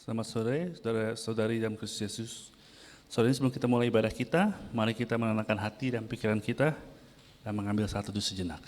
Selamat sore, saudara-saudari dalam Kristus Yesus. Sore ini sebelum kita mulai ibadah kita, mari kita menenangkan hati dan pikiran kita dan mengambil satu teduh sejenak.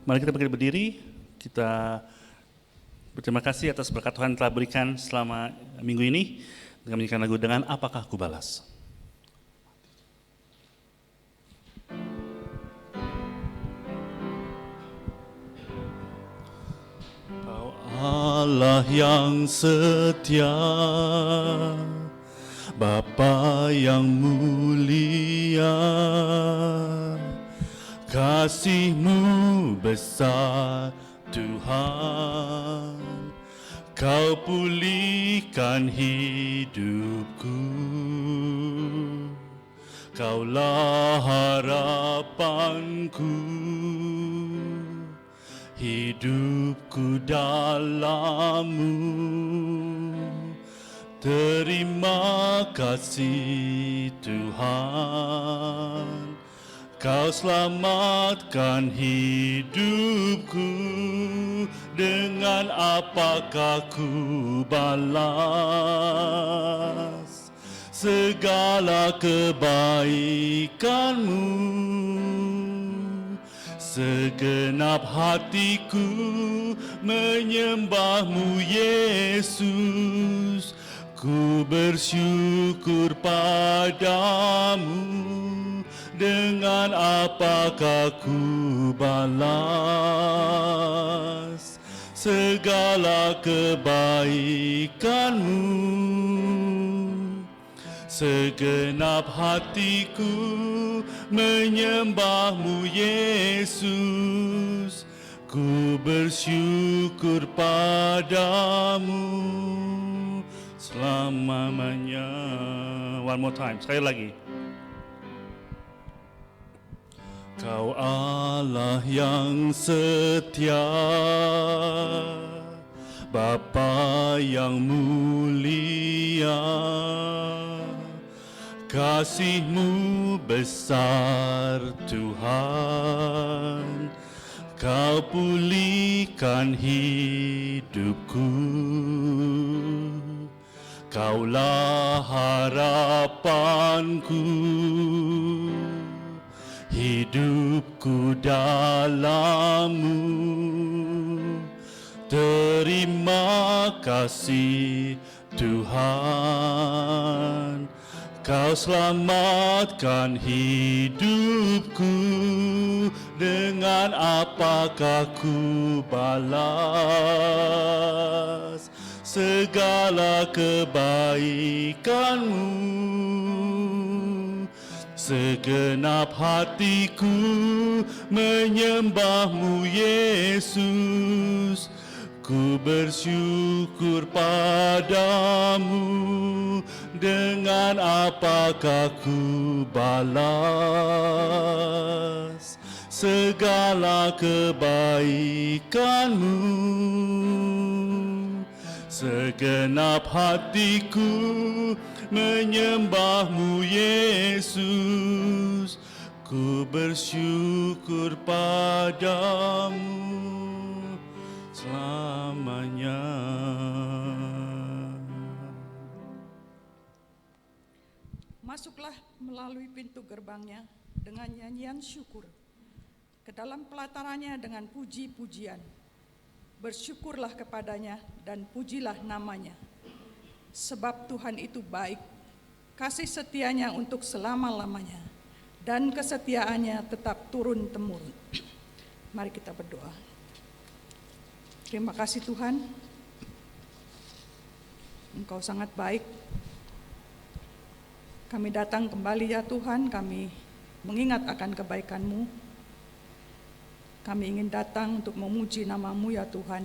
Mari kita berdiri, kita berterima kasih atas berkat Tuhan yang telah berikan selama minggu ini dengan menyanyikan lagu dengan Apakah Ku Balas. Kau Allah yang setia, Bapa yang mulia, kasih-Mu besar Tuhan, Kau pulihkan hidupku. Kaulah harapanku, hidupku dalam-Mu. Terima kasih Tuhan, Kau selamatkan hidupku. Dengan apakah ku balas segala kebaikan-Mu? Segenap hatiku menyembah-Mu Yesus. Ku bersyukur padamu. Dengan apakah ku balas segala kebaikan-Mu? Segenap hatiku menyembah-Mu Yesus. Ku bersyukur padamu selamanya. One more time, sekali lagi. Kau Allah yang setia, Bapa yang mulia, kasih-Mu besar Tuhan, Kau pulihkan hidupku. Kaulah harapanku, hidupku dalam-Mu. Terima kasih Tuhan, Kau selamatkan hidupku. Dengan apakah ku balas segala kebaikan-Mu? Segenap hatiku menyembah-Mu Yesus. Ku bersyukur padamu. Dengan apakah ku balas segala kebaikan-Mu? Segenap hatiku menyembah-Mu Yesus. Ku bersyukur padamu selamanya. Masuklah melalui pintu gerbangnya dengan nyanyian syukur, ke dalam pelatarannya dengan puji-pujian. Bersyukurlah kepadanya dan pujilah namanya. Sebab Tuhan itu baik, kasih setianya untuk selama-lamanya, dan kesetiaannya tetap turun-temurun. Mari kita berdoa. Terima kasih Tuhan, Engkau sangat baik. Kami datang kembali ya Tuhan, kami mengingat akan kebaikan-Mu. kami ingin datang untuk memuji nama-Mu ya Tuhan.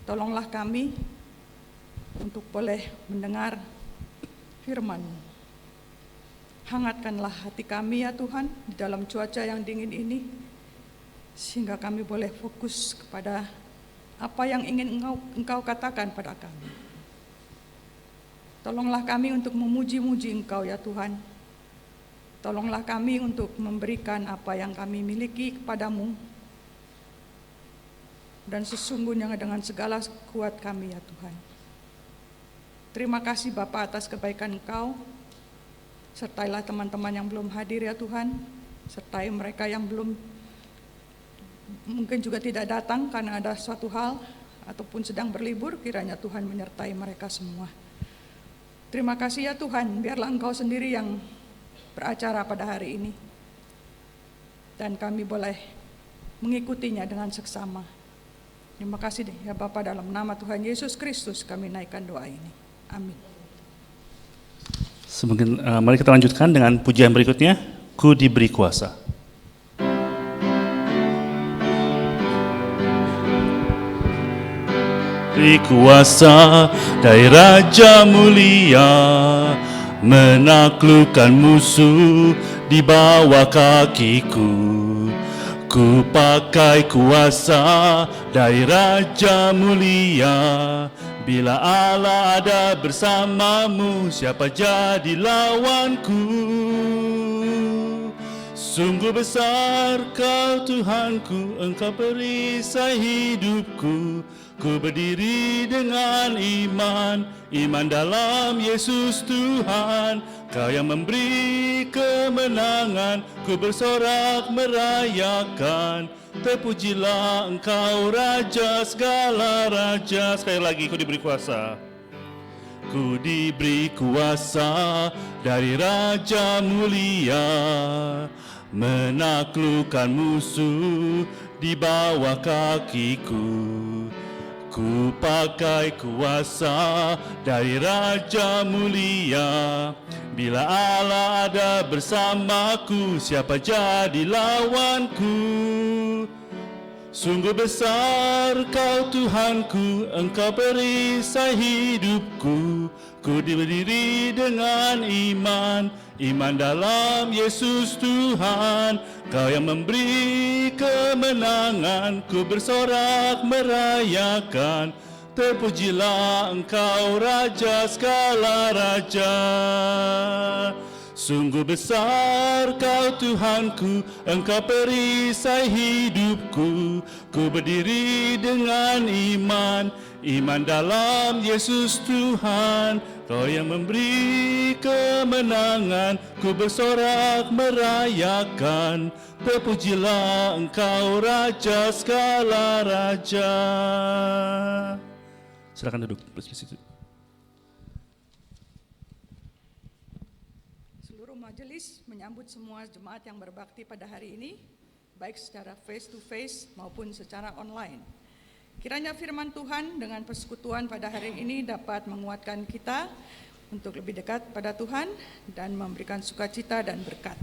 Tolonglah kami untuk boleh mendengar firman-Mu. Hangatkanlah hati kami ya Tuhan di dalam cuaca yang dingin ini, sehingga kami boleh fokus kepada apa yang ingin Engkau katakan pada kami. Tolonglah kami untuk memuji-muji Engkau ya Tuhan. Tolonglah kami untuk memberikan apa yang kami miliki kepadamu. Dan sesungguhnya dengan segala kuat kami ya Tuhan. Terima kasih Bapa atas kebaikan Engkau. Sertailah teman-teman yang belum hadir ya Tuhan. Sertai mereka yang belum, mungkin juga tidak datang karena ada suatu hal ataupun sedang berlibur, kiranya Tuhan menyertai mereka semua. Terima kasih ya Tuhan, biarlah Engkau sendiri yang beracara pada hari ini. Dan kami boleh mengikutinya dengan seksama. Terima kasih ya Bapa, dalam nama Tuhan Yesus Kristus kami naikkan doa ini. Amin. Mari kita lanjutkan dengan pujian berikutnya, Ku diberi kuasa. Beri kuasa dari Raja mulia, menaklukkan musuh di bawah kakiku. Ku pakai kuasa dari Raja mulia. Bila Allah ada bersamamu, siapa jadi lawanku? Sungguh besar Kau Tuhanku, Engkau perisai hidupku. Ku berdiri dengan iman dalam Yesus Tuhan. Kau yang memberi kemenangan, ku bersorak merayakan. Terpujilah Engkau Raja segala raja. Sekali lagi, ku diberi kuasa. Ku diberi kuasa dari Raja mulia, menaklukkan musuh di bawah kakiku. Ku pakai kuasa dari Raja mulia. Bila Allah ada bersamaku, siapa jadi lawanku? Sungguh besar Kau Tuhanku, Engkau perisai hidupku. Ku berdiri dengan iman dalam Yesus Tuhan. Kau yang memberi kemenangan, ku bersorak merayakan. Terpujilah Engkau Raja segala raja. Sungguh besar Kau Tuhanku, Engkau perisai hidupku. Ku berdiri dengan iman dalam Yesus Tuhan. Kau yang memberi kemenangan, ku bersorak merayakan. Terpujilah Engkau Raja segala raja. Silakan duduk di situ. Seluruh majelis menyambut semua jemaat yang berbakti pada hari ini, baik secara face to face maupun secara online. Kiranya firman Tuhan dengan persekutuan pada hari ini dapat menguatkan kita untuk lebih dekat pada Tuhan dan memberikan sukacita dan berkat.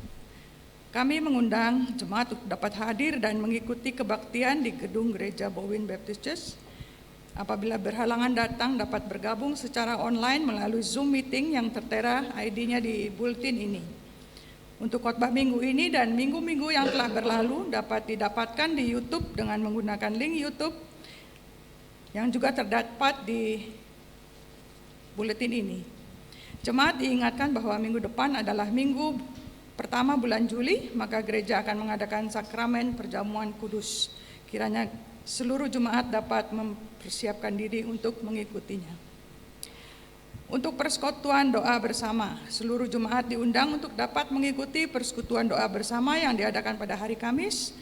Kami mengundang jemaat untuk dapat hadir dan mengikuti kebaktian di gedung Gereja Bowen Baptist Church. Apabila berhalangan datang, dapat bergabung secara online melalui Zoom meeting yang tertera ID-nya di bulletin ini. Untuk khotbah minggu ini dan minggu-minggu yang telah berlalu dapat didapatkan di YouTube dengan menggunakan link YouTube yang juga terdapat di buletin ini. Jemaat diingatkan bahwa minggu depan adalah minggu pertama bulan Juli, maka gereja akan mengadakan sakramen perjamuan kudus. Kiranya seluruh jemaat dapat mempersiapkan diri untuk mengikutinya. Untuk persekutuan doa bersama, seluruh jemaat diundang untuk dapat mengikuti persekutuan doa bersama yang diadakan pada hari Kamis,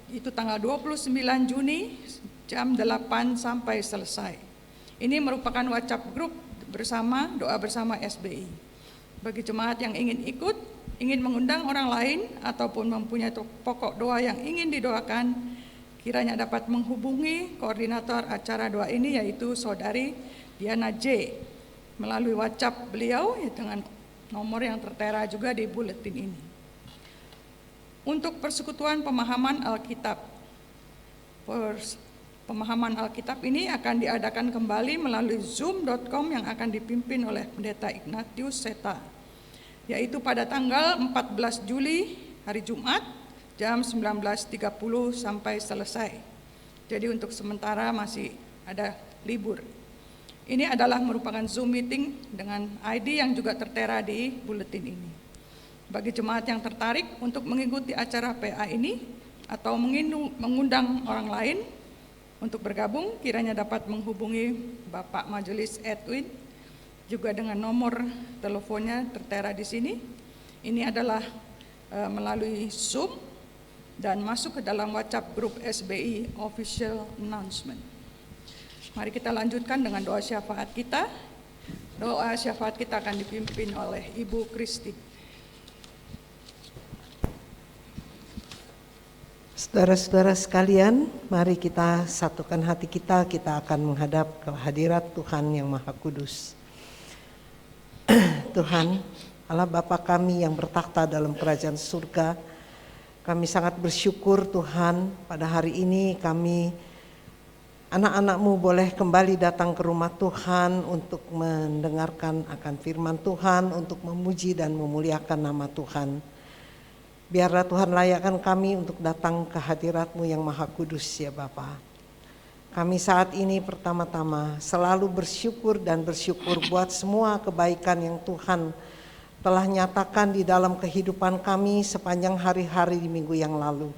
itu tanggal 29 Juni, jam 8 sampai selesai. Ini merupakan WhatsApp grup bersama, doa bersama SBI. Bagi jemaat yang ingin ikut, ingin mengundang orang lain, ataupun mempunyai pokok doa yang ingin didoakan, kiranya dapat menghubungi koordinator acara doa ini, yaitu Saudari Diana J. melalui WhatsApp beliau dengan nomor yang tertera juga di buletin ini. Untuk persekutuan pemahaman Alkitab. Pemahaman Alkitab ini akan diadakan kembali melalui zoom.com yang akan dipimpin oleh Pendeta Ignatius Seta, yaitu pada tanggal 14 Juli hari Jumat jam 19.30 sampai selesai. Jadi untuk sementara masih ada libur. Ini adalah merupakan Zoom meeting dengan ID yang juga tertera di buletin ini. Bagi jemaat yang tertarik untuk mengikuti acara PA ini atau mengundang orang lain untuk bergabung, kiranya dapat menghubungi Bapak Majelis Edwin juga dengan nomor teleponnya tertera di sini. Ini adalah melalui Zoom dan masuk ke dalam WhatsApp grup SBI Official Announcement. Mari kita lanjutkan dengan doa syafaat kita. Doa syafaat kita akan dipimpin oleh Ibu Kristi. Saudara-saudara sekalian, mari kita satukan hati kita akan menghadap ke hadirat Tuhan yang Maha Kudus. Tuhan, Allah Bapa kami yang bertakhta dalam kerajaan surga, kami sangat bersyukur Tuhan, pada hari ini kami anak-anak-Mu boleh kembali datang ke rumah Tuhan untuk mendengarkan akan firman Tuhan, untuk memuji dan memuliakan nama Tuhan. Biarlah Tuhan layakkan kami untuk datang ke hadirat-Mu yang Maha Kudus ya Bapa. Kami saat ini pertama-tama selalu bersyukur dan bersyukur buat semua kebaikan yang Tuhan telah nyatakan di dalam kehidupan kami sepanjang hari-hari di minggu yang lalu.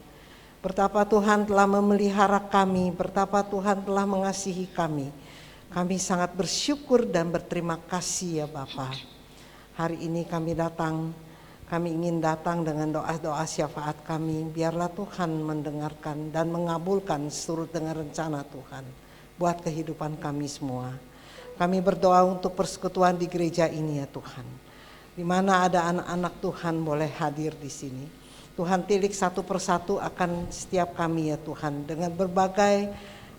Betapa Tuhan telah memelihara kami, betapa Tuhan telah mengasihi kami. Kami sangat bersyukur dan berterima kasih ya Bapa. Hari ini kami ingin datang dengan doa-doa syafaat kami. Biarlah Tuhan mendengarkan dan mengabulkan seluruh dengan rencana Tuhan buat kehidupan kami semua. Kami berdoa untuk persekutuan di gereja ini ya Tuhan, di mana ada anak-anak Tuhan boleh hadir di sini. Tuhan tilik satu persatu akan setiap kami ya Tuhan, dengan berbagai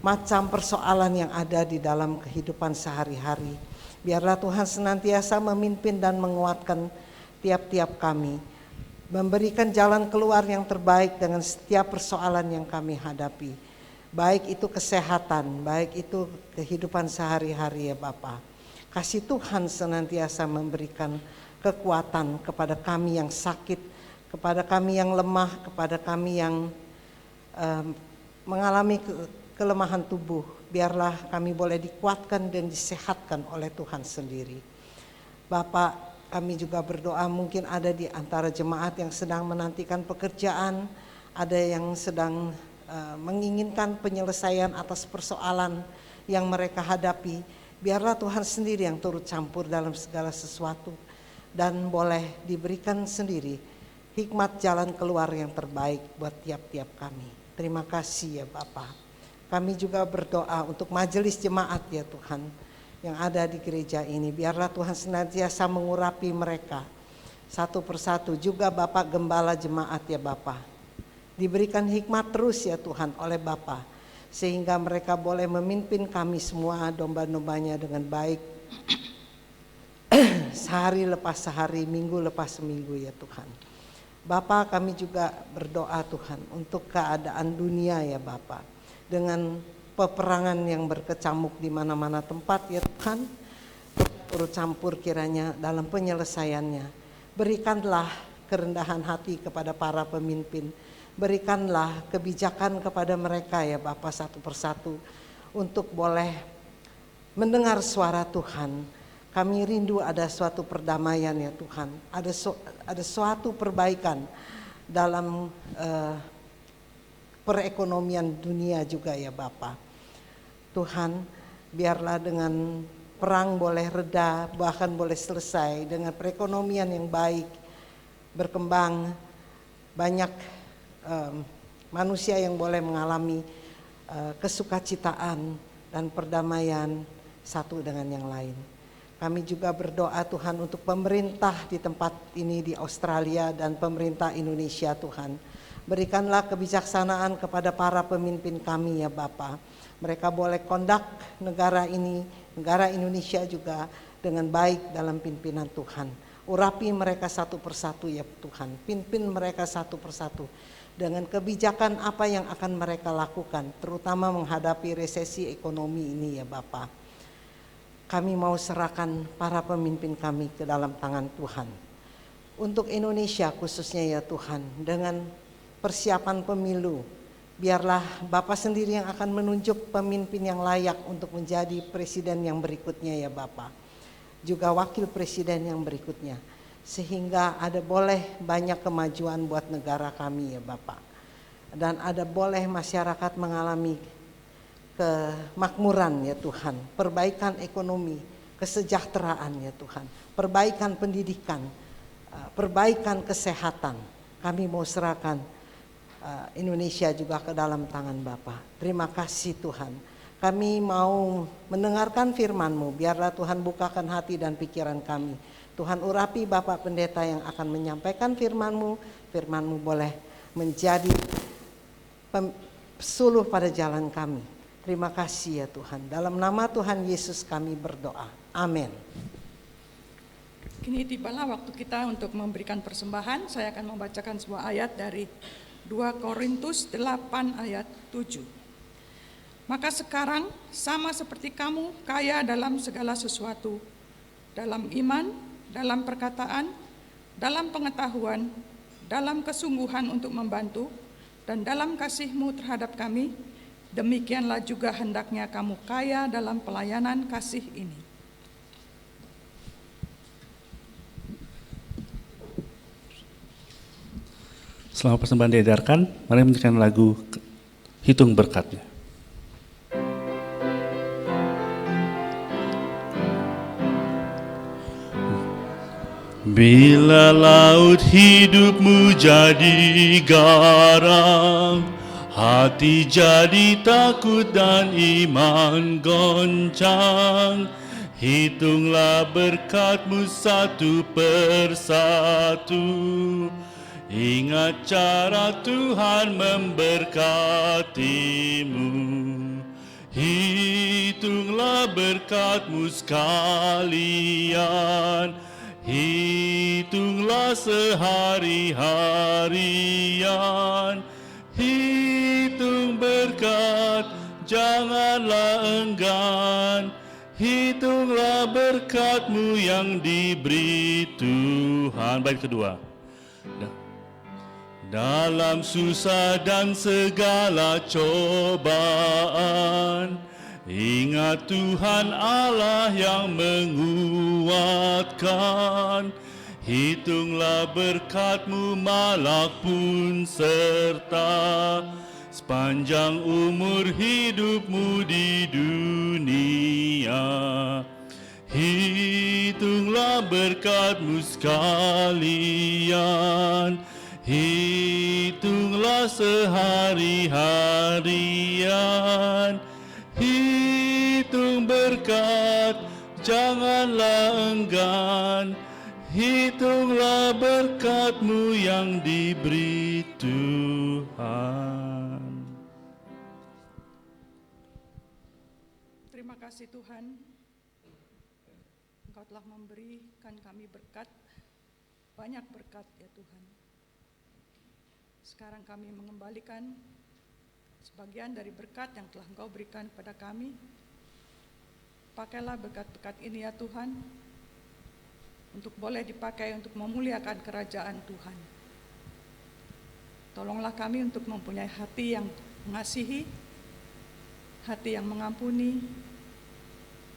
macam persoalan yang ada di dalam kehidupan sehari-hari. Biarlah Tuhan senantiasa memimpin dan menguatkan tiap-tiap kami, memberikan jalan keluar yang terbaik dengan setiap persoalan yang kami hadapi. Baik itu kesehatan, baik itu kehidupan sehari-hari ya Bapa. Kasih Tuhan senantiasa memberikan kekuatan kepada kami yang sakit, kepada kami yang lemah, kepada kami yang mengalami kelemahan tubuh. Biarlah kami boleh dikuatkan dan disehatkan oleh Tuhan sendiri. Bapak, kami juga berdoa, mungkin ada di antara jemaat yang sedang menantikan pekerjaan, ada yang sedang menginginkan penyelesaian atas persoalan yang mereka hadapi. Biarlah Tuhan sendiri yang turut campur dalam segala sesuatu dan boleh diberikan sendiri hikmat jalan keluar yang terbaik buat tiap-tiap kami. Terima kasih ya Bapa. Kami juga berdoa untuk majelis jemaat ya Tuhan yang ada di gereja ini. Biarlah Tuhan senantiasa mengurapi mereka satu persatu. Juga Bapak Gembala jemaat ya Bapak, diberikan hikmat terus ya Tuhan oleh Bapak, sehingga mereka boleh memimpin kami semua domba-dombanya dengan baik sehari lepas sehari, minggu lepas minggu ya Tuhan. Bapak, kami juga berdoa Tuhan untuk keadaan dunia ya Bapak, dengan peperangan yang berkecamuk di mana-mana tempat ya Tuhan, turut campur kiranya dalam penyelesaiannya. Berikanlah kerendahan hati kepada para pemimpin, berikanlah kebijakan kepada mereka ya Bapa satu persatu untuk boleh mendengar suara Tuhan. Kami rindu ada suatu perdamaian ya Tuhan, ada suatu perbaikan dalam perekonomian dunia juga ya Bapa. Tuhan, biarlah dengan perang boleh reda, bahkan boleh selesai, dengan perekonomian yang baik, berkembang, banyak manusia yang boleh mengalami kesukacitaan dan perdamaian satu dengan yang lain. Kami juga berdoa Tuhan untuk pemerintah di tempat ini di Australia dan pemerintah Indonesia Tuhan. Berikanlah kebijaksanaan kepada para pemimpin kami ya Bapa. Mereka boleh kondak negara ini, negara Indonesia juga dengan baik dalam pimpinan Tuhan. Urapi mereka satu persatu ya Tuhan, pimpin mereka satu persatu dengan kebijakan apa yang akan mereka lakukan, terutama menghadapi resesi ekonomi ini ya Bapa. Kami mau serahkan para pemimpin kami ke dalam tangan Tuhan. Untuk Indonesia khususnya ya Tuhan, dengan persiapan pemilu, biarlah Bapa sendiri yang akan menunjuk pemimpin yang layak untuk menjadi presiden yang berikutnya ya Bapa. Juga wakil presiden yang berikutnya, sehingga ada boleh banyak kemajuan buat negara kami ya Bapak, dan ada boleh masyarakat mengalami kemakmuran ya Tuhan, perbaikan ekonomi, kesejahteraan ya Tuhan, perbaikan pendidikan, perbaikan kesehatan. Kami mau serahkan Indonesia juga ke dalam tangan Bapak. Terima kasih Tuhan. Kami mau mendengarkan firman-Mu, biarlah Tuhan bukakan hati dan pikiran kami. Tuhan urapi Bapak Pendeta yang akan menyampaikan firman-Mu. Firman-Mu boleh menjadi suluh pada jalan kami. Terima kasih ya Tuhan. Dalam nama Tuhan Yesus kami berdoa. Amin. Kini tibalah waktu kita untuk memberikan persembahan. Saya akan membacakan sebuah ayat dari 2 Korintus 8 ayat 7. Maka sekarang sama seperti kamu kaya dalam segala sesuatu, dalam iman, dalam perkataan, dalam pengetahuan, dalam kesungguhan untuk membantu, dan dalam kasih-Mu terhadap kami, demikianlah juga hendaknya kamu kaya dalam pelayanan kasih ini. Selama persembahan diedarkan, mari menyanyikan lagu Hitung Berkatnya. Bila laut hidupmu jadi garam, hati jadi takut dan iman goncang. Hitunglah berkatmu satu persatu. Ingat cara Tuhan memberkatimu. Hitunglah berkatmu sekalian. Hitunglah sehari-harian. Hitung berkat, janganlah enggan. Hitunglah berkatmu yang diberi Tuhan. Baik, kedua. Dalam susah dan segala cobaan, ingat Tuhan Allah yang menguatkan. Hitunglah berkatmu, malak pun serta sepanjang umur hidupmu di dunia. Hitunglah berkatmu sekalian. Hitunglah sehari-harian. Hitung berkat, janganlah enggan. Hitunglah berkatmu yang diberi Tuhan. Terima kasih Tuhan, Engkau telah memberikan kami berkat, banyak berkat ya Tuhan. Sekarang kami mengembalikan sebagian dari berkat yang telah Engkau berikan kepada kami. Pakailah berkat-berkat ini ya Tuhan, untuk boleh dipakai untuk memuliakan kerajaan Tuhan. Tolonglah kami untuk mempunyai hati yang mengasihi, hati yang mengampuni,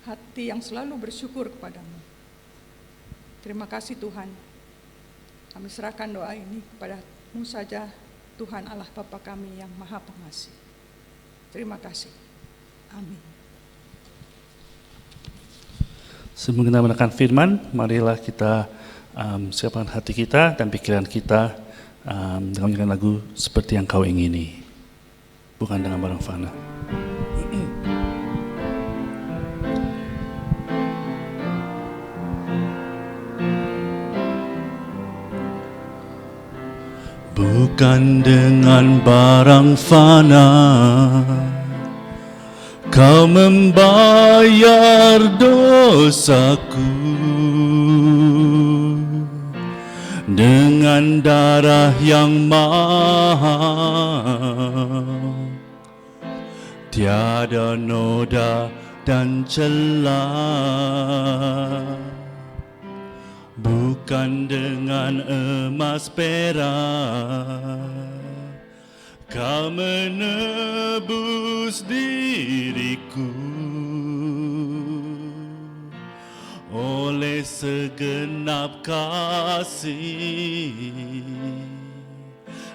hati yang selalu bersyukur kepadamu. Terima kasih Tuhan. Kami serahkan doa ini kepada-Mu saja, Tuhan Allah Bapa kami yang Maha Pengasih. Terima kasih. Amin. Sebelum kita mendengarkan firman, marilah kita siapkan hati kita dan pikiran kita dengan menyanyikan lagu Seperti Yang Kau Ingini, bukan dengan barang fana. Bukan dengan barang fana Kau membayar dosaku, dengan darah yang mahal, tiada noda dan celah, bukan dengan emas perak. Kau menebus diriku oleh segenap kasih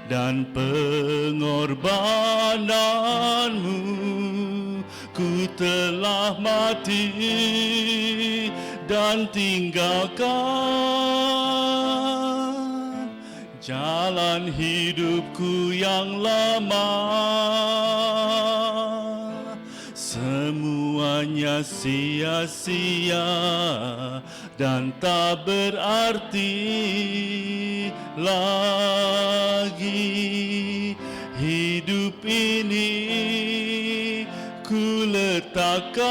dan pengorbananmu. Ku telah mati dan tinggalkan jalan hidupku yang lama. Semuanya sia-sia dan tak berarti lagi. Hidup ini ku letakkan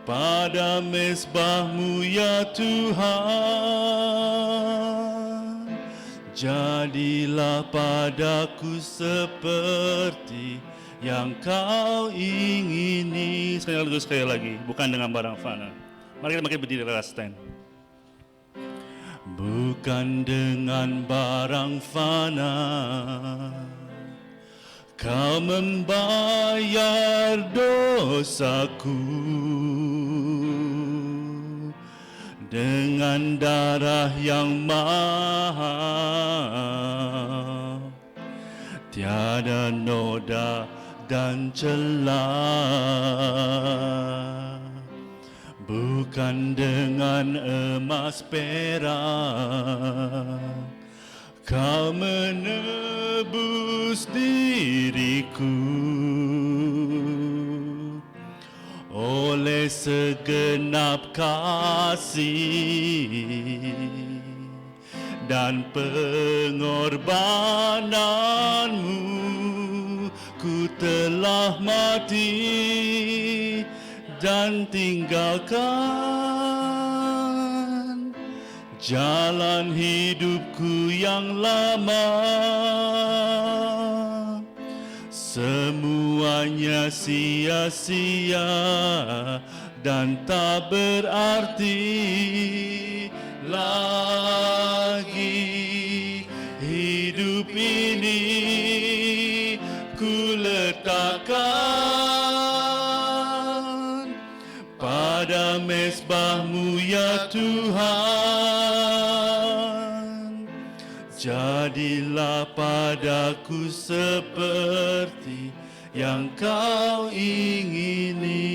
pada mezbah-Mu ya Tuhan. Jadilah padaku seperti yang Kau ingini. Sekali lagi, bukan dengan barang fana. Mari kita berdiri, let's stand. Bukan dengan barang fana Kau membayar dosaku, dengan darah yang mahal, tiada noda dan celah, bukan dengan emas perak. Kau menebus diriku oleh segenap kasih dan pengorbananmu. Ku telah mati dan tinggalkan jalan hidupku yang lama. Semuanya sia-sia dan tak berarti lagi. Hidup ini ku letakkan pada mezbah-Mu ya Tuhan. Jadilah padaku seperti yang Kau ingini.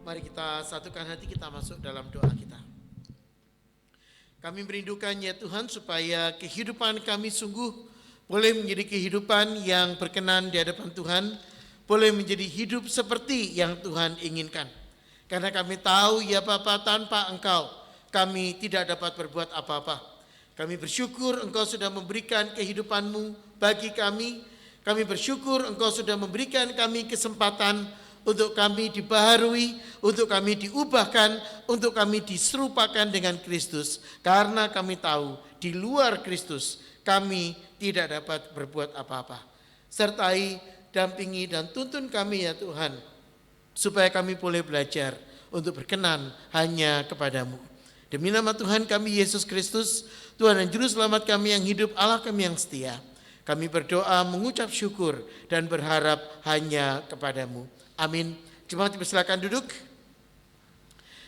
Mari kita satukan hati, kita masuk dalam doa kita. Kami merindukan ya Tuhan supaya kehidupan kami sungguh boleh menjadi kehidupan yang berkenan di hadapan Tuhan, boleh menjadi hidup seperti yang Tuhan inginkan. Karena kami tahu ya Bapa, tanpa Engkau kami tidak dapat berbuat apa-apa. Kami bersyukur Engkau sudah memberikan kehidupan-Mu bagi kami. Kami bersyukur Engkau sudah memberikan kami kesempatan untuk kami dibaharui, untuk kami diubahkan, untuk kami diserupakan dengan Kristus. Karena kami tahu di luar Kristus kami tidak dapat berbuat apa-apa. Sertai, dampingi dan tuntun kami ya Tuhan, supaya kami boleh belajar untuk berkenan hanya kepadamu. Demi nama Tuhan kami Yesus Kristus, Tuhan dan Juru Selamat kami yang hidup, Allah kami yang setia, kami berdoa, mengucap syukur dan berharap hanya kepadamu. Amin. Jemaat dipersilakan duduk.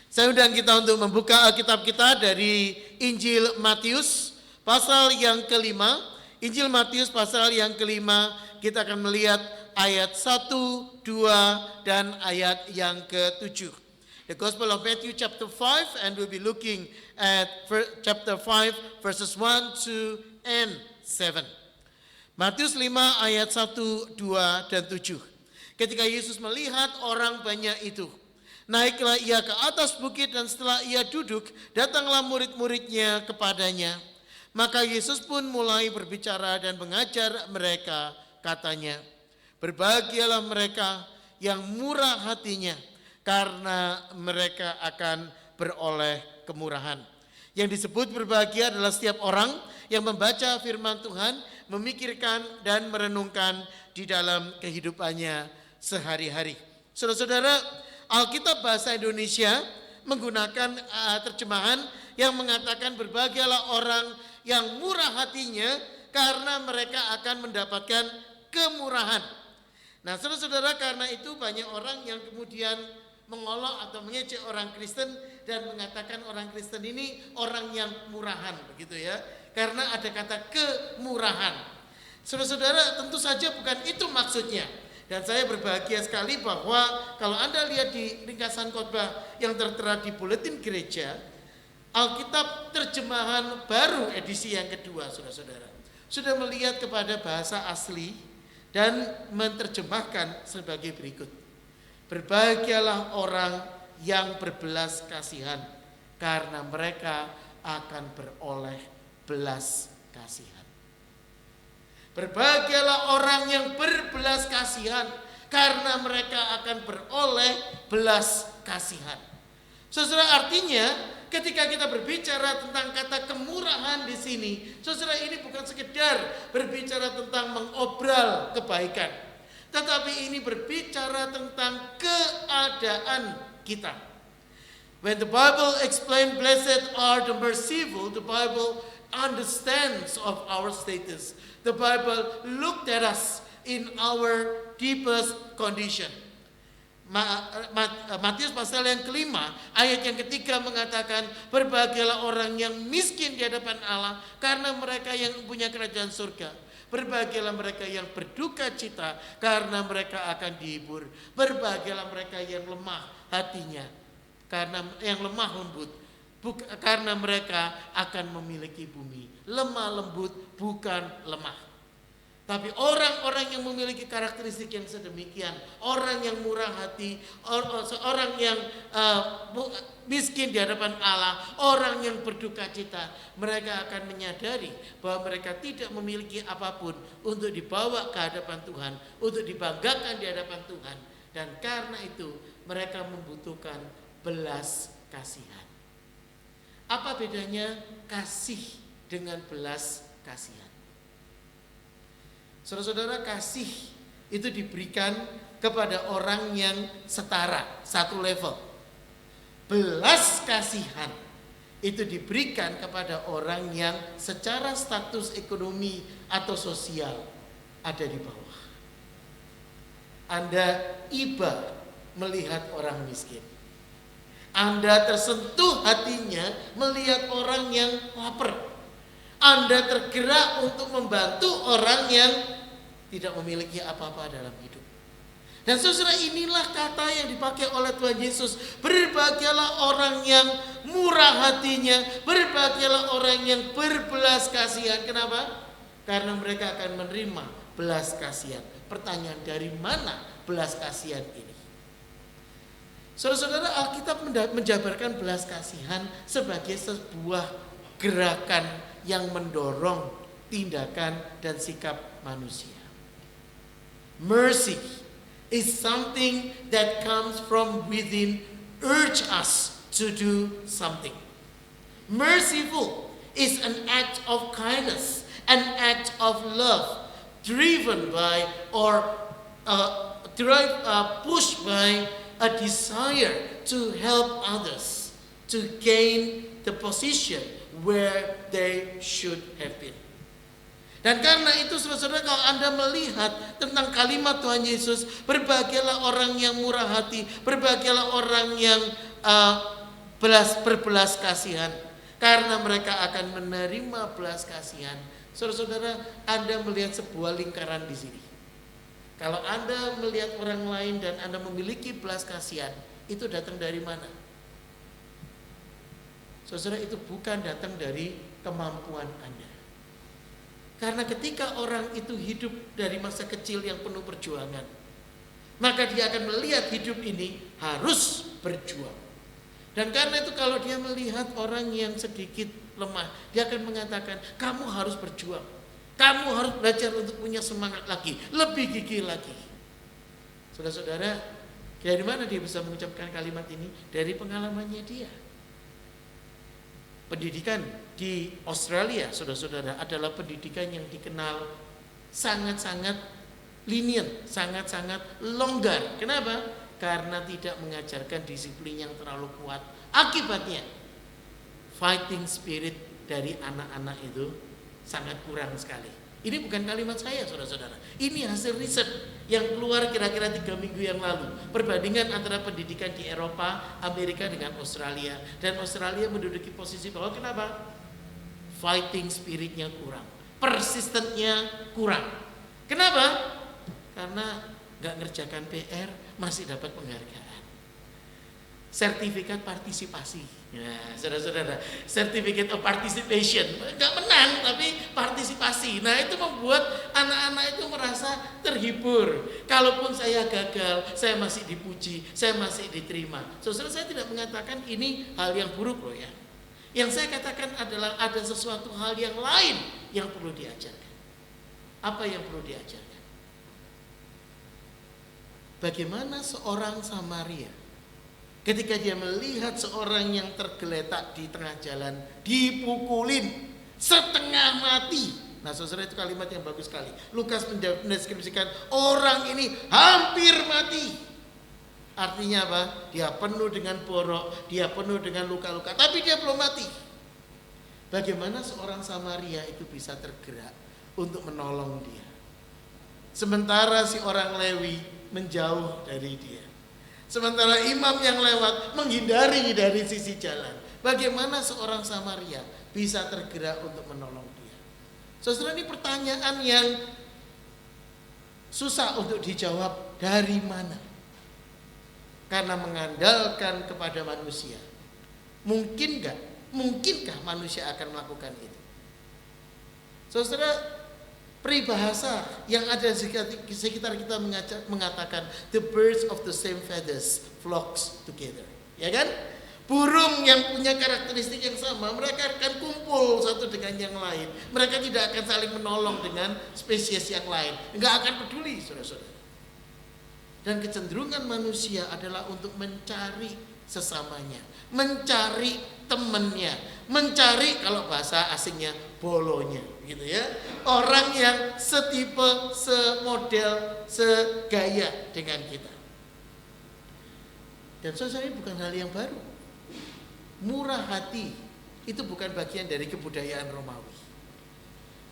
Saya undang kita untuk membuka Alkitab kita dari Injil Matius pasal yang kelima. Injil Matius pasal yang kelima, kita akan melihat ayat 1, 2 dan ayat yang ke-7. The Gospel of Matthew chapter 5, and we'll be looking at chapter 5 verses 1, 2 and 7. Matius 5 ayat 1, 2 dan 7. Ketika Yesus melihat orang banyak itu, naiklah ia ke atas bukit, dan setelah ia duduk, datanglah murid-muridnya kepadanya. Maka Yesus pun mulai berbicara dan mengajar mereka, katanya, berbahagialah mereka yang murah hatinya, karena mereka akan beroleh kemurahan. Yang disebut berbahagia adalah setiap orang yang membaca firman Tuhan, memikirkan dan merenungkan di dalam kehidupannya sehari-hari. Saudara-saudara, Alkitab bahasa Indonesia menggunakan terjemahan yang mengatakan berbahagialah orang yang murah hatinya karena mereka akan mendapatkan kemurahan. Nah, saudara-saudara, karena itu banyak orang yang kemudian mengolok atau mengejek orang Kristen dan mengatakan orang Kristen ini orang yang murahan, begitu ya. Karena ada kata kemurahan. Saudara-saudara, tentu saja bukan itu maksudnya. Dan saya berbahagia sekali bahwa kalau Anda lihat di ringkasan khotbah yang tertera di buletin gereja, Alkitab terjemahan baru edisi yang kedua, saudara-saudara, sudah melihat kepada bahasa asli dan menerjemahkan sebagai berikut. Berbahagialah orang yang berbelas kasihan karena mereka akan beroleh belas kasihan. Berbahagialah orang yang berbelas kasihan karena mereka akan beroleh belas kasihan. Saudara, artinya ketika kita berbicara tentang kata kemurahan di sini, saudara, ini bukan sekedar berbicara tentang mengobral kebaikan, tetapi ini berbicara tentang keadaan kita. When the Bible explains blessed are the merciful, the Bible understands of our status. The Bible looked at us in our deepest condition. Matius pasal yang kelima, ayat yang ketiga mengatakan, berbahagialah orang yang miskin di hadapan Allah karena mereka yang punya kerajaan surga. Berbahagialah mereka yang berduka cita karena mereka akan dihibur. Berbahagialah mereka yang lemah hatinya, karena yang lemah lembut, karena mereka akan memiliki bumi. Lemah lembut bukan lemah, tapi orang-orang yang memiliki karakteristik yang sedemikian, orang yang murah hati, orang yang miskin di hadapan Allah, orang yang berduka cita, mereka akan menyadari bahwa mereka tidak memiliki apapun untuk dibawa ke hadapan Tuhan, untuk dibanggakan di hadapan Tuhan, dan karena itu mereka membutuhkan belas kasihan. Apa bedanya kasih dengan belas kasihan? Saudara-saudara, kasih itu diberikan kepada orang yang setara, satu level. Belas kasihan itu diberikan kepada orang yang secara status ekonomi atau sosial ada di bawah. Anda iba melihat orang miskin. Anda tersentuh hatinya melihat orang yang lapar. Anda tergerak untuk membantu orang yang tidak memiliki apa-apa dalam hidup. Dan saudara, inilah kata yang dipakai oleh Tuhan Yesus. Berbahagialah orang yang murah hatinya, berbahagialah orang yang berbelas kasihan. Kenapa? Karena mereka akan menerima belas kasihan. Pertanyaan, dari mana belas kasihan ini? Saudara-saudara, Alkitab menjabarkan belas kasihan sebagai sebuah gerakan yang mendorong tindakan dan sikap manusia. Mercy is something that comes from within, urge us to do something. Merciful is an act of kindness, an act of love, driven by or pushed by a desire to help others to gain the position where they should have been. Dan karena itu, saudara-saudara, kalau Anda melihat tentang kalimat Tuhan Yesus, berbahagialah orang yang murah hati, berbahagialah orang yang berbelas kasihan, karena mereka akan menerima belas kasihan. Saudara-saudara, Anda melihat sebuah lingkaran di sini. Kalau Anda melihat orang lain dan Anda memiliki belas kasihan, itu datang dari mana? Saudara, itu bukan datang dari kemampuan Anda. Karena ketika orang itu hidup dari masa kecil yang penuh perjuangan, maka dia akan melihat hidup ini harus berjuang. Dan karena itu kalau dia melihat orang yang sedikit lemah, dia akan mengatakan, kamu harus berjuang. Kamu harus belajar untuk punya semangat lagi, lebih gigih lagi. Saudara-saudara, Dari mana dia bisa mengucapkan kalimat ini? Dari pengalamannya dia. Pendidikan di Australia, saudara-saudara, adalah pendidikan yang dikenal sangat-sangat lenient, sangat-sangat longgar. Kenapa? Karena tidak mengajarkan disiplin yang terlalu kuat. Akibatnya, fighting spirit dari anak-anak itu sangat kurang sekali. Ini bukan kalimat saya, saudara-saudara. Ini hasil riset yang keluar kira-kira 3 minggu yang lalu. Perbandingan antara pendidikan di Eropa, Amerika dengan Australia. Dan Australia menduduki posisi bawah. Kenapa? Fighting spiritnya kurang, persistentnya kurang. Kenapa? Karena gak ngerjakan PR, masih dapat penghargaan. Sertifikat partisipasi. Ya, saudara-saudara, certificate of participation, nggak menang tapi partisipasi. Nah, itu membuat anak-anak itu merasa terhibur. Kalaupun saya gagal, saya masih dipuji, saya masih diterima. Saudara, saya tidak mengatakan ini hal yang buruk loh ya. Yang saya katakan adalah ada sesuatu hal yang lain yang perlu diajarkan. Apa yang perlu diajarkan? Bagaimana seorang Samaria ketika dia melihat seorang yang tergeletak di tengah jalan, dipukulin setengah mati. Nah, saudara, itu kalimat yang bagus sekali. Lukas mendeskripsikan orang ini hampir mati. Artinya apa? Dia penuh dengan borok, dia penuh dengan luka-luka, tapi dia belum mati. Bagaimana seorang Samaria itu bisa tergerak untuk menolong dia, sementara si orang Lewi menjauh dari dia? Sementara imam yang lewat menghindari dari sisi jalan. Bagaimana seorang Samaria bisa tergerak untuk menolong dia? Saudara, ini pertanyaan yang susah untuk dijawab. Dari mana? Karena mengandalkan kepada manusia. Mungkinkah manusia akan melakukan itu? Saudara, peribahasa yang ada di sekitar kita mengatakan the birds of the same feathers flocks together, ya kan? Burung yang punya karakteristik yang sama, mereka akan kumpul satu dengan yang lain. Mereka tidak akan saling menolong dengan spesies yang lain, enggak akan peduli, saudara-saudara. Dan kecenderungan manusia adalah untuk mencari sesamanya, mencari temannya, mencari, kalau bahasa asingnya, bolonya, gitu ya. Orang yang setipe, semodel, segaya dengan kita. Dan saudara, ini bukan hal yang baru. Murah hati itu bukan bagian dari kebudayaan Romawi.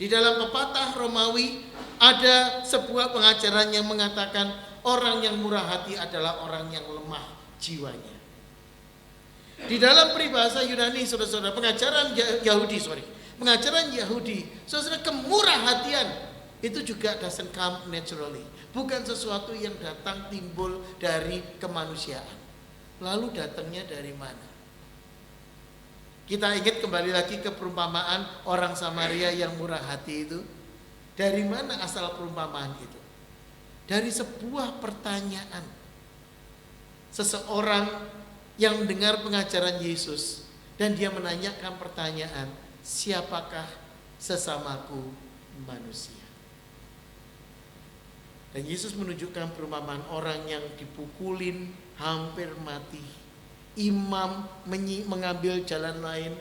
Di dalam pepatah Romawi ada sebuah pengajaran yang mengatakan orang yang murah hati adalah orang yang lemah jiwanya. Di dalam peribahasa Yunani, saudara-saudara, pengajaran Yahudi, saudara, kemurahhatian itu juga doesn't come naturally, bukan sesuatu yang datang timbul dari kemanusiaan. Lalu datangnya dari mana? Kita ingat kembali lagi ke perumpamaan orang Samaria yang murah hati itu. Dari mana asal perumpamaan itu? Dari sebuah pertanyaan. Seseorang yang mendengar pengajaran Yesus dan dia menanyakan pertanyaan, siapakah sesamaku manusia? Dan Yesus menunjukkan perumpamaan orang yang dipukulin hampir mati. Imam mengambil jalan lain.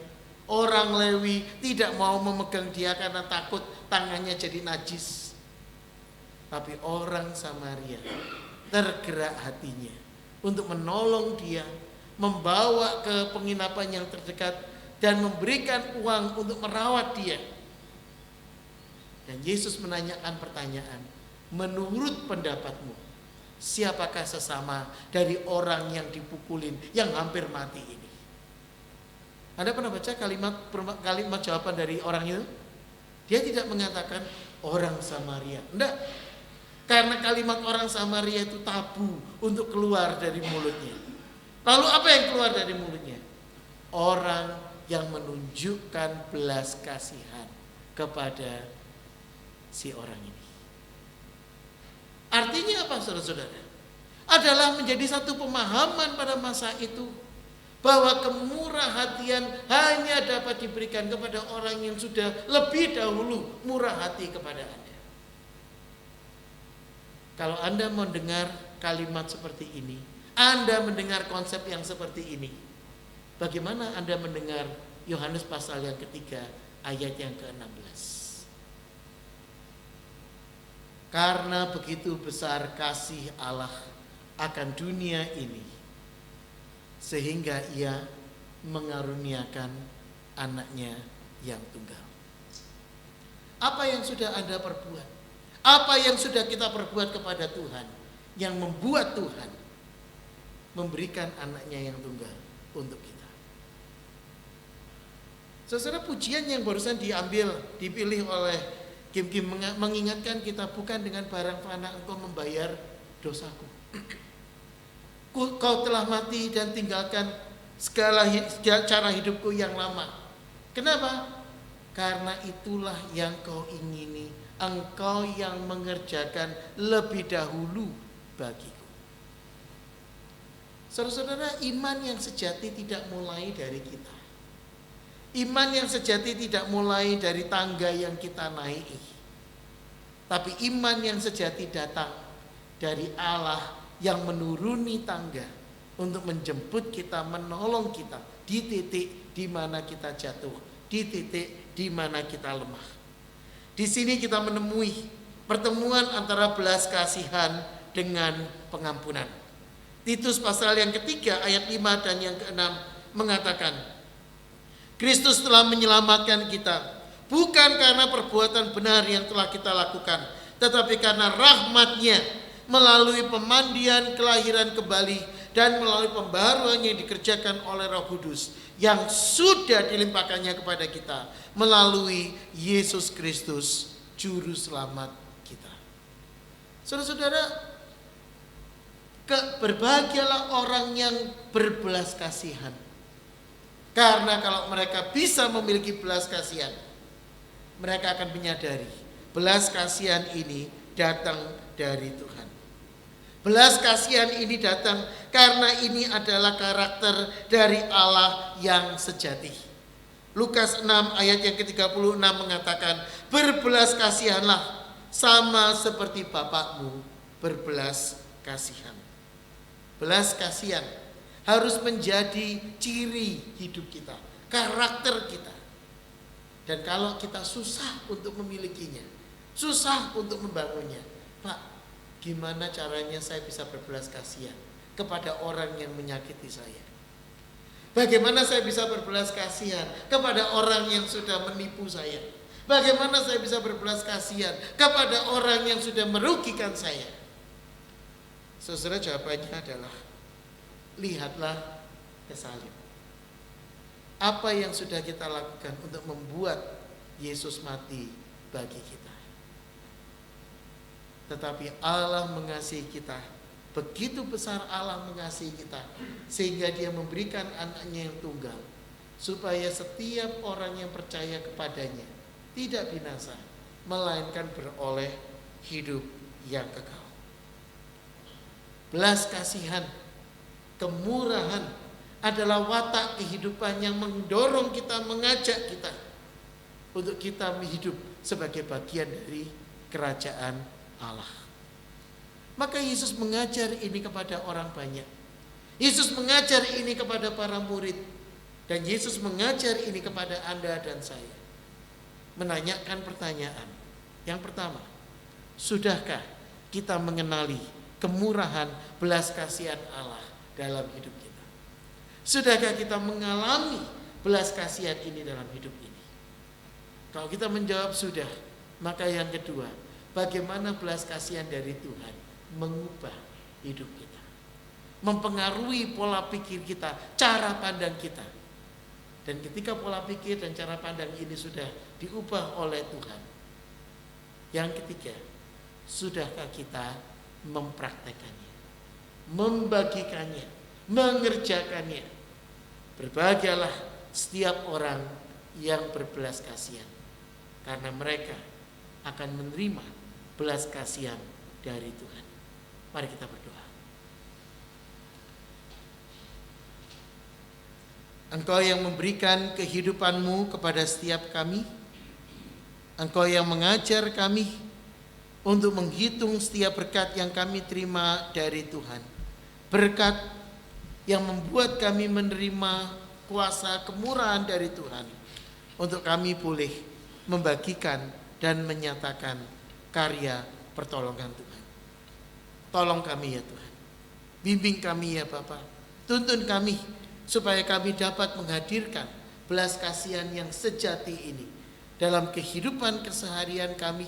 Orang Lewi tidak mau memegang dia karena takut tangannya jadi najis. Tapi orang Samaria tergerak hatinya untuk menolong dia, membawa ke penginapan yang terdekat dan memberikan uang untuk merawat dia. Dan Yesus menanyakan pertanyaan, menurut pendapatmu, siapakah sesama dari orang yang dipukulin, yang hampir mati ini? Anda pernah baca kalimat jawaban dari orang itu? Dia tidak mengatakan orang Samaria. Enggak. Karena kalimat orang Samaria itu tabu untuk keluar dari mulutnya. Lalu apa yang keluar dari mulutnya? Orang yang menunjukkan belas kasihan kepada si orang ini. Artinya apa, saudara-saudara? Adalah menjadi satu pemahaman pada masa itu bahwa kemurahhatian hanya dapat diberikan kepada orang yang sudah lebih dahulu murah hati kepada Anda. Kalau Anda mendengar kalimat seperti ini, Anda mendengar konsep yang seperti ini? Bagaimana Anda mendengar Yohanes pasal yang ketiga ayat yang ke-16? Karena begitu besar kasih Allah akan dunia ini, sehingga ia mengaruniakan anaknya yang tunggal. Apa yang sudah Anda perbuat? Apa yang sudah kita perbuat kepada Tuhan yang membuat Tuhan memberikan anaknya yang tunggal untuk kita? Saudara, pujian yang barusan dipilih oleh Kim mengingatkan kita, bukan dengan barang fana engkau membayar dosaku. Kau telah mati dan tinggalkan segala cara hidupku yang lama. Kenapa? Karena itulah yang kau ingini, engkau yang mengerjakan lebih dahulu bagiku. Saudara-saudara, iman yang sejati tidak mulai dari kita. Iman yang sejati tidak mulai dari tangga yang kita naiki. Tapi iman yang sejati datang dari Allah yang menuruni tangga untuk menjemput kita, menolong kita di titik di mana kita jatuh, di titik di mana kita lemah. Di sini kita menemui pertemuan antara belas kasihan dengan pengampunan. Titus pasal yang ketiga ayat 5 dan yang ke-6 mengatakan, Kristus telah menyelamatkan kita, bukan karena perbuatan benar yang telah kita lakukan, tetapi karena rahmat-Nya melalui pemandian kelahiran kembali dan melalui pembaharuan yang dikerjakan oleh Roh Kudus yang sudah dilimpahkannya kepada kita melalui Yesus Kristus, Juru Selamat kita. Saudara-saudara, berbahagialah orang yang berbelas kasihan. Karena kalau mereka bisa memiliki belas kasihan, mereka akan menyadari belas kasihan ini datang dari Tuhan. Belas kasihan ini datang karena ini adalah karakter dari Allah yang sejati. Lukas 6 ayat yang ke-36 mengatakan, berbelas kasihanlah sama seperti Bapakmu berbelas kasihan. Belas kasihan harus menjadi ciri hidup kita, karakter kita. Dan kalau kita susah untuk memilikinya, susah untuk membangunnya, Pak, gimana caranya saya bisa berbelas kasihan kepada orang yang menyakiti saya? Bagaimana saya bisa berbelas kasihan kepada orang yang sudah menipu saya? Bagaimana saya bisa berbelas kasihan kepada orang yang sudah merugikan saya? Saudara, jawabannya adalah lihatlah ke salib. Apa yang sudah kita lakukan untuk membuat Yesus mati bagi kita. Tetapi Allah mengasihi kita, begitu besar Allah mengasihi kita, sehingga Dia memberikan anaknya yang tunggal, supaya setiap orang yang percaya kepadanya tidak binasa, melainkan beroleh hidup yang kekal. Belas kasihan, kemurahan adalah watak kehidupan yang mendorong kita, mengajak kita untuk kita hidup sebagai bagian dari kerajaan Allah. Maka Yesus mengajar ini kepada orang banyak. Yesus mengajar ini kepada para murid. Dan Yesus mengajar ini kepada Anda dan saya. Menanyakan pertanyaan. Yang pertama, sudahkah kita mengenali kemurahan, belas kasihan Allah dalam hidup kita? Sudahkah kita mengalami belas kasihan ini dalam hidup ini? Kalau kita menjawab sudah, maka yang kedua, bagaimana belas kasihan dari Tuhan mengubah hidup kita, mempengaruhi pola pikir kita, cara pandang kita. Dan ketika pola pikir dan cara pandang ini sudah diubah oleh Tuhan, yang ketiga, sudahkah kita mempraktekannya, membagikannya, mengerjakannya? Berbahagialah setiap orang yang berbelas kasihan, karena mereka akan menerima belas kasihan dari Tuhan. Mari kita berdoa. Engkau yang memberikan kehidupan-Mu kepada setiap kami, Engkau yang mengajar kami untuk menghitung setiap berkat yang kami terima dari Tuhan. berkat yang membuat kami menerima kuasa kemurahan dari Tuhan untuk kami boleh membagikan dan menyatakan karya pertolongan Tuhan. Tolong kami ya Tuhan, bimbing kami ya Bapa, tuntun kami supaya kami dapat menghadirkan belas kasihan yang sejati ini dalam kehidupan keseharian kami,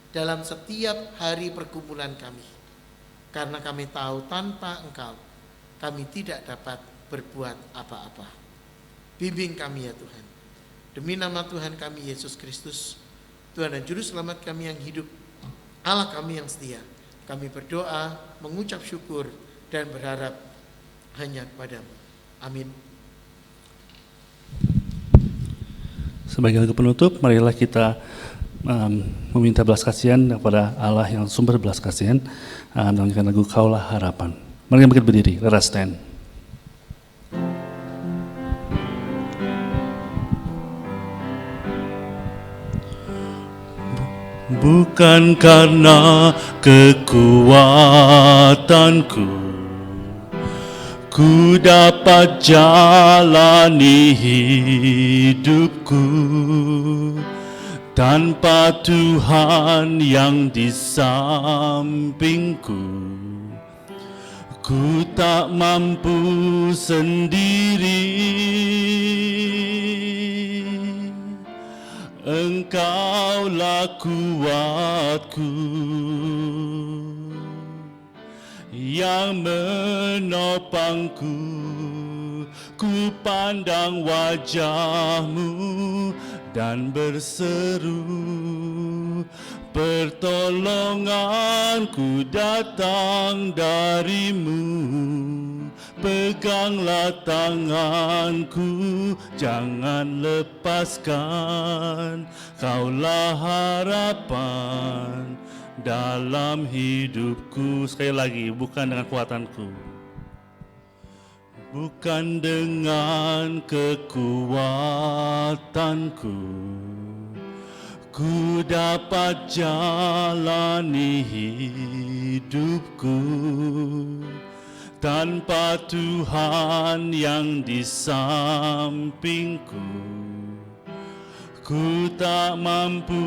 dalam setiap hari pergumulan kami. Karena kami tahu tanpa Engkau kami tidak dapat berbuat apa-apa. Bimbing kami ya Tuhan. Demi nama Tuhan kami Yesus Kristus, Tuhan dan Juru Selamat kami yang hidup, Allah kami yang setia, kami berdoa, mengucap syukur dan berharap hanya kepadamu. Amin. Sebagai lagu penutup, marilah kita meminta belas kasihan kepada Allah yang sumber belas kasihan dengan lagu Kaulah Harapan. Mari kita berdiri, let us stand. Bukan karena kekuatanku ku dapat jalani hidupku tanpa Tuhan yang di sampingku. Ku tak mampu sendiri, Engkaulah kuatku yang menopangku. Ku pandang wajah-Mu dan berseru, pertolonganku datang dari-Mu. Peganglah tanganku, jangan lepaskan. Kaulah harapan dalam hidupku. Sekali lagi, bukan dengan kekuatanku, bukan dengan kekuatanku, ku dapat jalani hidupku tanpa Tuhan yang di sampingku. Ku tak mampu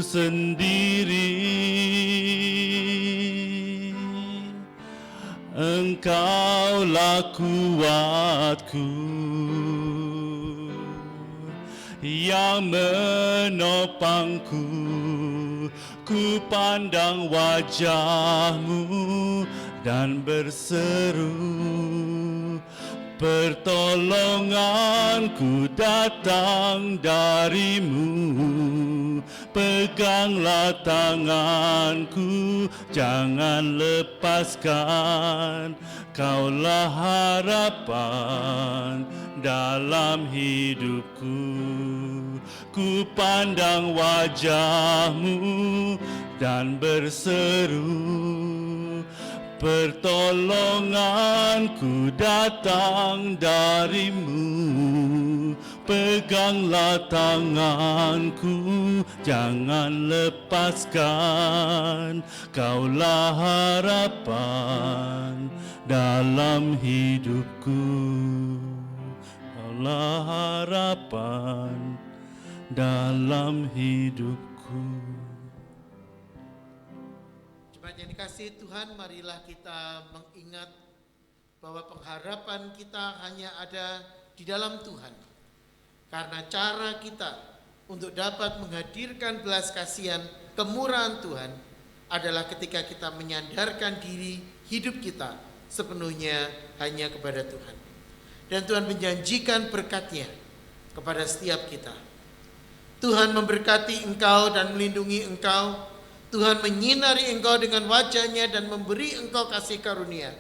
sendiri, Engkaulah kuatku yang menopangku. Ku pandang wajah-Mu dan berseru, pertolonganku datang dari-Mu. Peganglah tanganku, jangan lepaskan. Kaulah harapan dalam hidupku. Ku pandang wajah-Mu dan berseru, pertolonganku datang dari-Mu. Peganglah tanganku, jangan lepaskan. Kaulah harapan dalam hidupku. Kaulah harapan dalam hidupku. Jemaat yang dikasihi Tuhan, marilah kita mengingat bahwa pengharapan kita hanya ada di dalam Tuhan. Karena cara kita untuk dapat menghadirkan belas kasihan kemurahan Tuhan adalah ketika kita menyandarkan diri hidup kita sepenuhnya hanya kepada Tuhan. Dan Tuhan menjanjikan berkat-Nya kepada setiap kita. Tuhan memberkati engkau dan melindungi engkau. Tuhan menyinari engkau dengan wajah-Nya dan memberi engkau kasih karunia.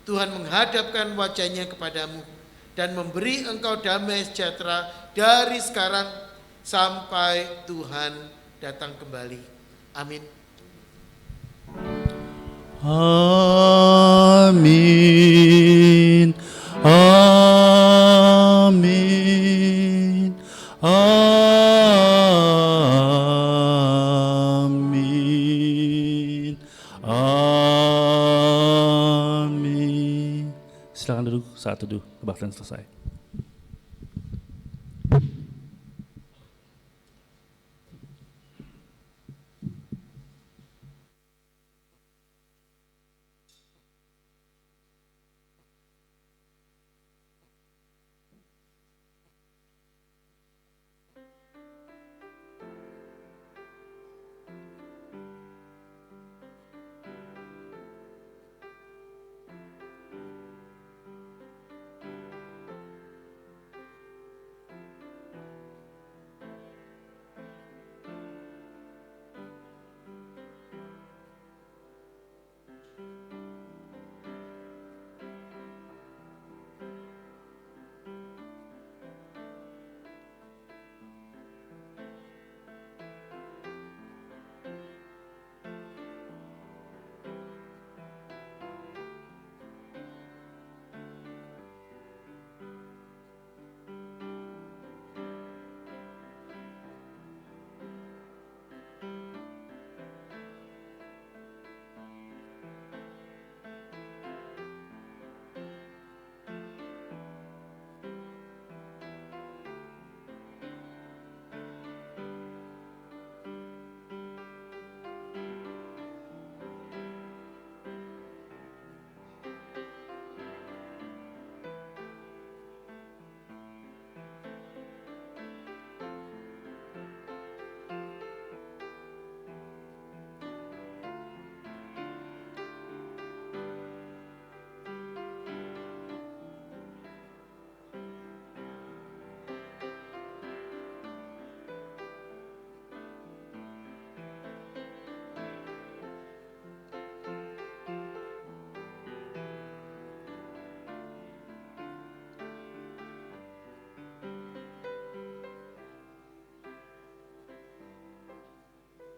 Tuhan menghadapkan wajah-Nya kepadamu dan memberi engkau damai sejahtera dari sekarang sampai Tuhan datang kembali. Amin. Amin. Amin. Amin. Amin. saat teduh kebaktian selesai.